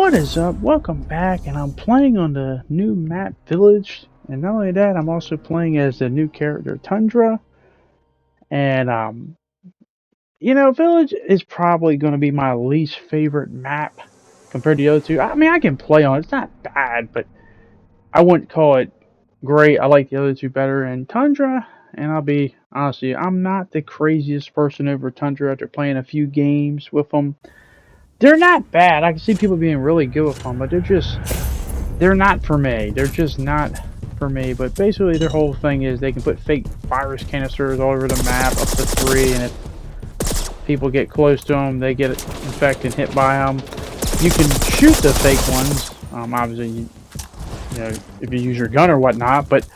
What is up? Welcome back, and I'm playing on the new map Village, and not only that, I'm also playing as the new character Tundra. And Village is probably going to be my least favorite map compared to the other two. I mean, I can play on it; it's not bad, but I wouldn't call it great. I like the other two better. And Tundra, and I'll be honest with you, I'm not the craziest person over Tundra after playing a few games with them. They're not bad. I can see people being really good with them, but they're not for me. They're just not for me. But basically their whole thing is they can put fake virus canisters all over the map, up to 3, and if people get close to them, they get infected and hit by them. You can shoot the fake ones, obviously, you know, if you use your gun or whatnot, but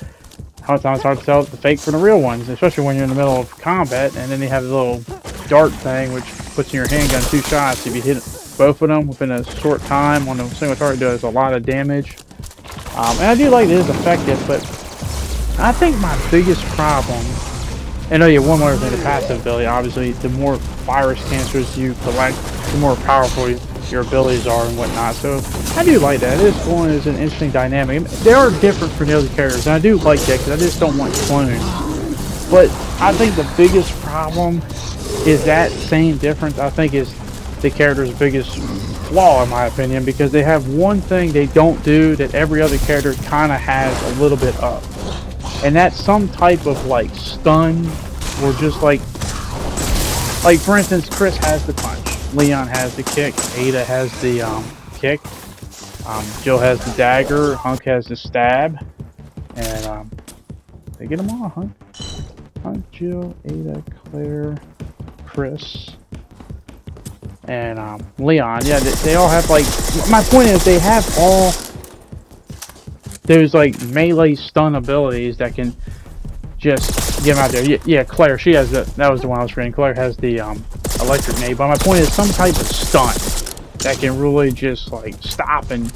a lot of times it's hard to tell the fake from the real ones, especially when you're in the middle of combat, and then they have a little dart thing, which puts in your handgun 2 shots. If you hit both of them within a short time on a single target, does a lot of damage. And I do like it is effective, but I think my biggest problem, and oh yeah, one more thing, the passive ability, obviously, the more virus canisters you collect, the more powerful your abilities are and whatnot. So I do like that. This one is an interesting dynamic. They are different from the other characters, and I do like that because I just don't want clones. But I think the biggest problem is that same difference, I think, is the character's biggest flaw, in my opinion, because they have one thing they don't do that every other character kind of has a little bit of, and that's some type of like stun, or just like for instance, Chris has the punch, Leon has the kick, Ada has the kick, Jill has the dagger, Hunk has the stab, and they get them all, Hunk, Jill, Ada, Claire, Chris, and Leon. Yeah, they all have, like, my point is they have all those like melee stun abilities that can just get them out there. Yeah, Claire, she has that was the one I was reading. Claire has the electric nade, but my point is some type of stun that can really just like stop an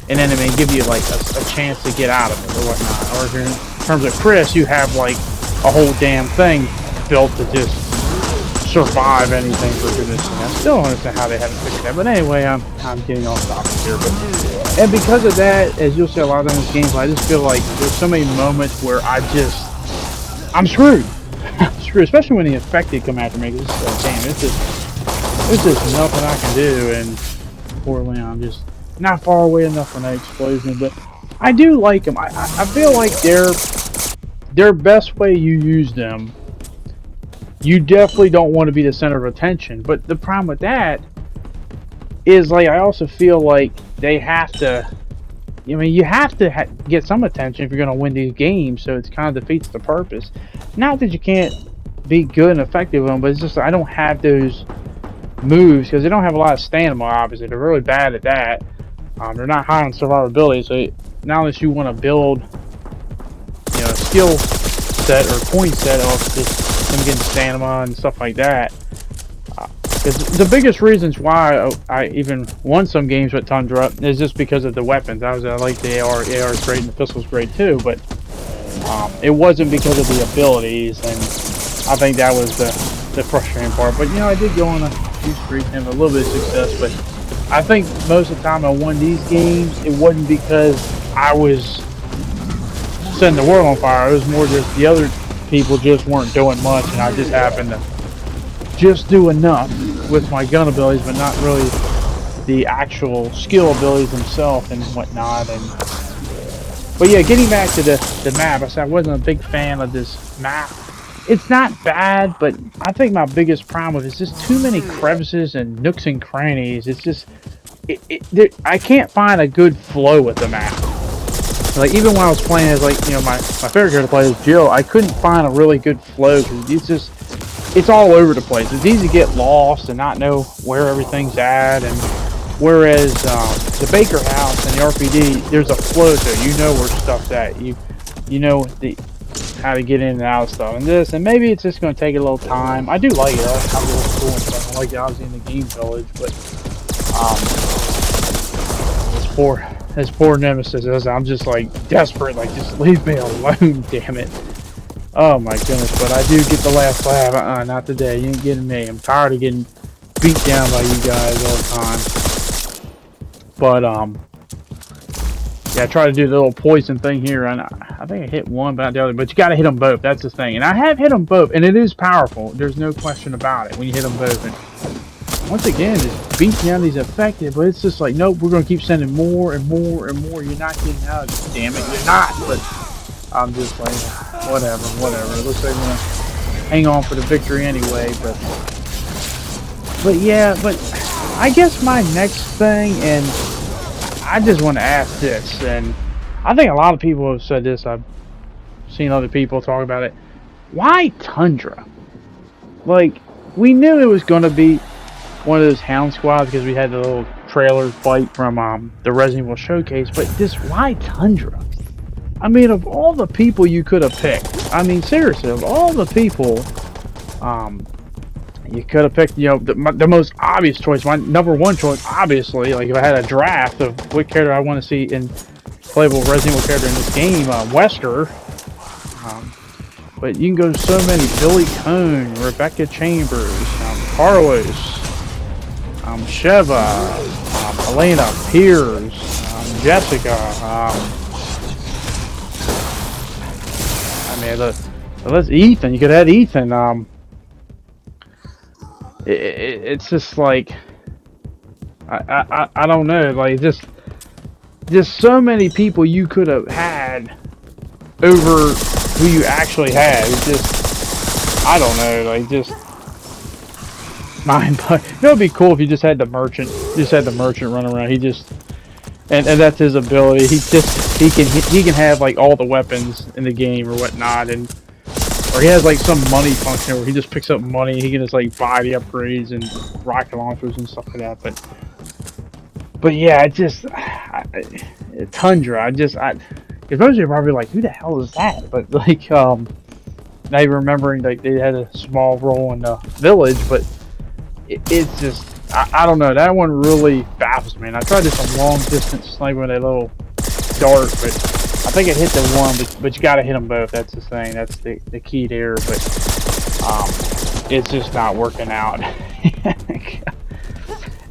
enemy and give you like a chance to get out of it or whatnot. Or if you're in terms of Chris, you have like a whole damn thing built to just survive anything, for goodness sake. I still don't understand how they haven't fixed that, but anyway, I'm getting off topic here. And because of that, as you'll see a lot of this gameplay, I just feel like there's so many moments where I'm screwed. I'm screwed, especially when the infected come after me. Cause it's like, damn, there's just nothing I can do, and poor Leon, I'm just not far away enough from that explosion. But I do like them. I feel like their best way you use them. You definitely don't want to be the center of attention, but the problem with that is, like, I also feel like they have to, I mean, you have to get some attention if you're going to win these games, so it kind of defeats the purpose. Not that you can't be good and effective with them, but it's just I don't have those moves, because they don't have a lot of stamina, obviously. They're really bad at that. They're not high on survivability, so not unless you want to build, you know, a skill set or point set off just them getting stamina and stuff like that. Because the biggest reasons why I even won some games with Tundra is just because of the weapons. I like the AR. The AR is great and the pistol's great too, but it wasn't because of the abilities, and I think that was the frustrating part. But you know, I did go on a few streaks and have a little bit of success, but I think most of the time I won these games, it wasn't because I was setting the world on fire. It was more just the other people just weren't doing much, and I just happened to just do enough with my gun abilities, but not really the actual skill abilities themselves and whatnot. But yeah, getting back to the map, I said I wasn't a big fan of this map. It's not bad, but I think my biggest problem with it is just too many crevices and nooks and crannies. It's just I can't find a good flow with the map. Like, even when I was playing as, like, you know, my favorite character to play is Jill, I couldn't find a really good flow, because it's all over the place. It's easy to get lost and not know where everything's at, and whereas the Baker House and the RPD, there's a flow to it. You know where stuff's at. You know how to get in and out of stuff. And maybe it's just going to take a little time. I do like it. I really cool and stuff. I like it, obviously, in the game village, but this poor Nemesis, I'm just like desperate, like, just leave me alone, damn it. Oh my goodness, but I do get the last laugh. Not today, you ain't getting me. I'm tired of getting beat down by you guys all the time. But yeah, I try to do the little poison thing here, and I think I hit one, but not the other. But you got to hit them both. That's the thing, and I have hit them both, and it is powerful. There's no question about it when you hit them both. And once again, just beats down these effective, but it's just like, nope, we're gonna keep sending more and more and more. You're not getting out of it, damn it, you're not. But I'm just like, whatever. It looks like we're gonna hang on for the victory anyway. But yeah, but I guess my next thing, and I just want to ask this, and I think a lot of people have said this. I've seen other people talk about it. Why Tundra? Like, we knew it was going to be one of those Hound Squads because we had the little trailer fight from the Resident Evil showcase, but just why Tundra? I mean, of all the people you could have picked, I mean, seriously, of all the people, you could have picked, you know, the most obvious choice. My number one choice, obviously, like if I had a draft of what character I want to see in playable Resident Evil character in this game, Wesker. But you can go to so many: Billy Cone, Rebecca Chambers, Carlos, Sheva, Elena Pierce, Jessica. I mean, that's Ethan. You could add Ethan. It's just like I don't know, like just so many people you could have had over who you actually had. It's just, I don't know, like just mind blowing. You know, it'd be cool if you just had the merchant, run around. He just and that's his ability. He can have like all the weapons in the game or whatnot, and or he has like some money function where he just picks up money. He can just like buy the upgrades and rocket launchers and stuff like that. But yeah, it just Tundra. Because most of you are probably like, who the hell is that? But like, now you're remembering like they had a small role in the village, but it's just I don't know. That one really baffles me. And I tried to do some long distance sniping with a little dart, but I think I hit the one, but you gotta hit them both. That's the thing. That's the key there. But it's just not working out.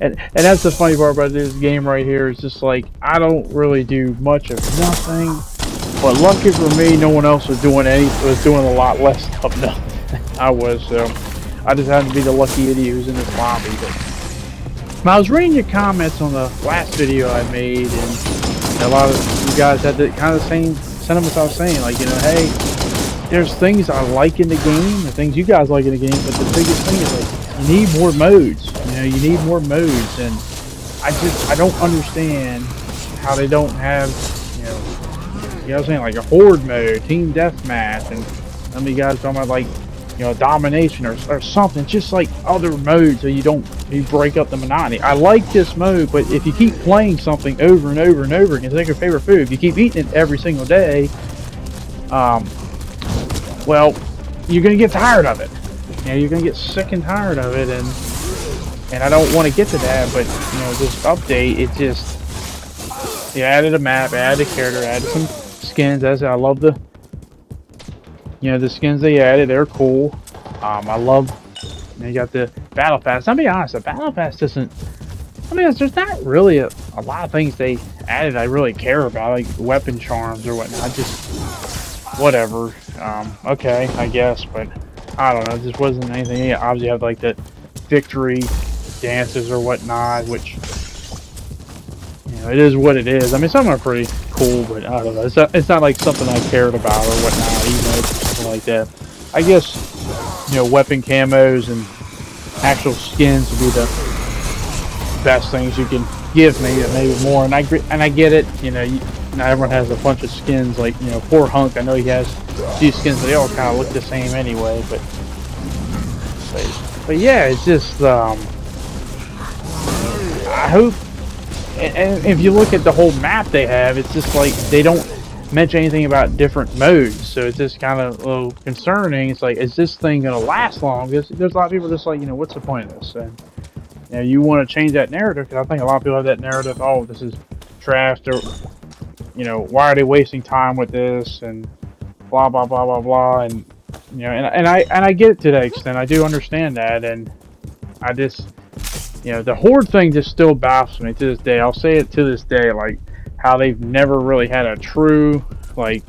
and that's the funny part about this game right here. Is just like I don't really do much of nothing. But lucky for me, no one else was doing a lot less of nothing. I was, so I just happened to be the lucky idiot who's in this lobby. But I was reading your comments on the last video I made, and a lot of you guys had the kind of same sentiments I was saying, like, you know, hey, there's things I like in the game, the things you guys like in the game, but the biggest thing is like you need more modes. You know, you need more modes, and I don't understand how they don't have, you know what I'm saying, like a horde mode, team deathmatch, and some of you guys talking about like, you know, domination or something, just like other modes so you break up the monotony. I like this mode, but if you keep playing something over and over and over again, it's like your favorite food. If you keep eating it every single day, well, you're gonna get tired of it. You know, you're gonna get sick and tired of it, and I don't want to get to that, but you know, this update, it just, you added a map, added a character, added some skins. As I love the, you know, the skins they added, they're cool. I love, you know, you got the battle pass. I'll be honest, the battle pass doesn't, I mean, there's not really a lot of things they added I really care about, like weapon charms or whatnot. Just whatever. Okay, I guess, but I don't know, it just wasn't anything. Obviously you have like the victory dances or whatnot, which, you know, it is what it is. I mean, some are pretty cool, but I don't know. It's not like something I cared about or whatnot, even though it's something like that. I guess, you know, weapon camos and actual skins would be the best things you can give me, maybe more. And I get it. You know, not everyone has a bunch of skins. Like, you know, poor Hunk. I know he has a few skins, but they all kind of look the same anyway. But yeah, it's just I hope. And if you look at the whole map they have, it's just like they don't mention anything about different modes, so it's just kind of a little concerning. It's like, is this thing going to last long? There's a lot of people just like, you know, what's the point of this? And you know, you want to change that narrative, because I think a lot of people have that narrative, oh, this is trash, or, you know, why are they wasting time with this, and blah blah blah blah blah, and you know, and I get it to that extent. I do understand that, and I just, You know, the horde thing just still baffles me to this day. I'll say it to this day, like how they've never really had a true like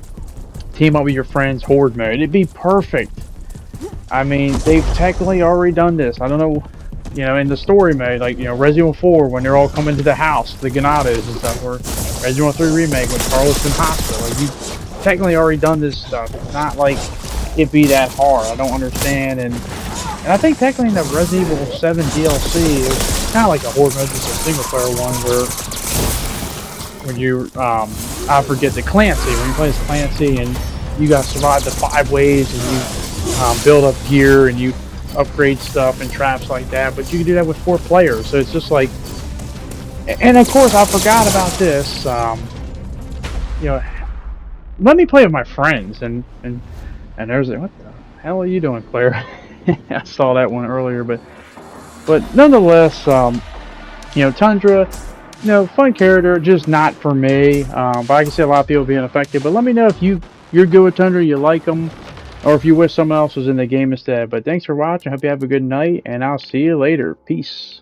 team up with your friends horde mode. It'd be perfect. I mean, they've technically already done this. I don't know, you know, in the story mode, like, you know, Resident Evil 4, when they're all coming to the house, the Ganados and stuff, or Resident Evil 3 Remake when Carlos in hospital. Like, you've technically already done this stuff. It's not like it be that hard. I don't understand. And I think technically in the Resident Evil 7 DLC, it was kind of like a horde mode, just a single player one, where when you, I forget the Clancy, when you play as Clancy and you got to survive the 5 waves and you build up gear and you upgrade stuff and traps like that, but you can do that with 4 players, so it's just like, and of course I forgot about this, you know, let me play with my friends, and there's a, what the hell are you doing, Claire? I saw that one earlier, but nonetheless, you know, Tundra, you know, fun character, just not for me, but I can see a lot of people being affected, but let me know if you're good with Tundra, you like them, or if you wish someone else was in the game instead. But thanks for watching. I hope you have a good night, and I'll see you later. Peace.